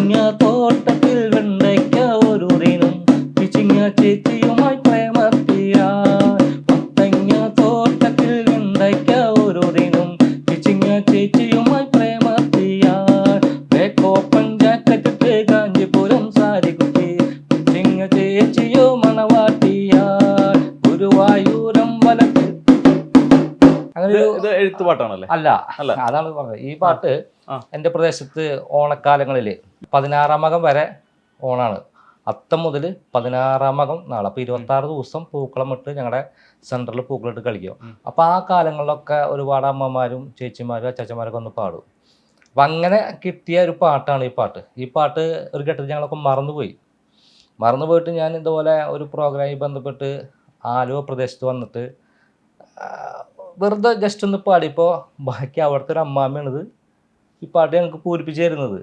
പത്തങ്ങ തോട്ടത്തിൽ വെണ്ടയ്ക്ക ഒരു ദിനം പിച്ചിങ്ങ ചേച്ചിയുമായി പ്രേമത്തിലായി. പത്തങ്ങ തോട്ടത്തിൽ വെണ്ടയ്ക്ക ഒരു ദിനം പിച്ചിങ്ങ ചേച്ചിയുമായി പ്രേമത്തിലായി. വേക്കോപ്പൻ ജാക്കറ്റിട്ട് കാഞ്ചിപുരം സാരി കുത്തി പിച്ചിങ്ങ ചേച്ചിയോ മണവാട്ടിയായി. ഗുരുവായൂരം വലത്ത് അങ്ങനെ ഇത് എഴുത്തുപാട്ടാണല്ലേ? അല്ല, അതാണ് പറഞ്ഞത്. ഈ പാട്ട് എൻ്റെ പ്രദേശത്ത് ഓണക്കാലങ്ങളിൽ 16-ാം മകം വരെ ഓണാണ്. അത്തം മുതൽ 16-ാം മകം നാളെ. അപ്പോൾ 26 ദിവസം പൂക്കളം ഇട്ട് ഞങ്ങളുടെ സെൻറ്ററിൽ പൂക്കളിട്ട് കളിക്കും. അപ്പോൾ ആ കാലങ്ങളിലൊക്കെ ഒരുപാട് അമ്മമാരും ചേച്ചിമാരും അച്ചാച്ചന്മാരൊക്കെ ഒന്ന് പാടും. അപ്പം അങ്ങനെ കിട്ടിയ ഒരു പാട്ടാണ് ഈ പാട്ട്. ഈ പാട്ട് ഒരു ഘട്ടത്തിൽ ഞങ്ങളൊക്കെ മറന്നുപോയിട്ട് ഞാൻ ഇതുപോലെ ഒരു പ്രോഗ്രാമിൽ ബന്ധപ്പെട്ട് ആലുവ പ്രദേശത്ത് വന്നിട്ട് വെറുതെ ജസ്റ്റ് ഒന്ന് പാടിയപ്പോൾ ബാക്കി അവിടുത്തെ ഒരു അമ്മാമ്മയാണിത് ഈ പാട്ട് ഞങ്ങൾക്ക് പൂരിപ്പിച്ച് തരുന്നത്.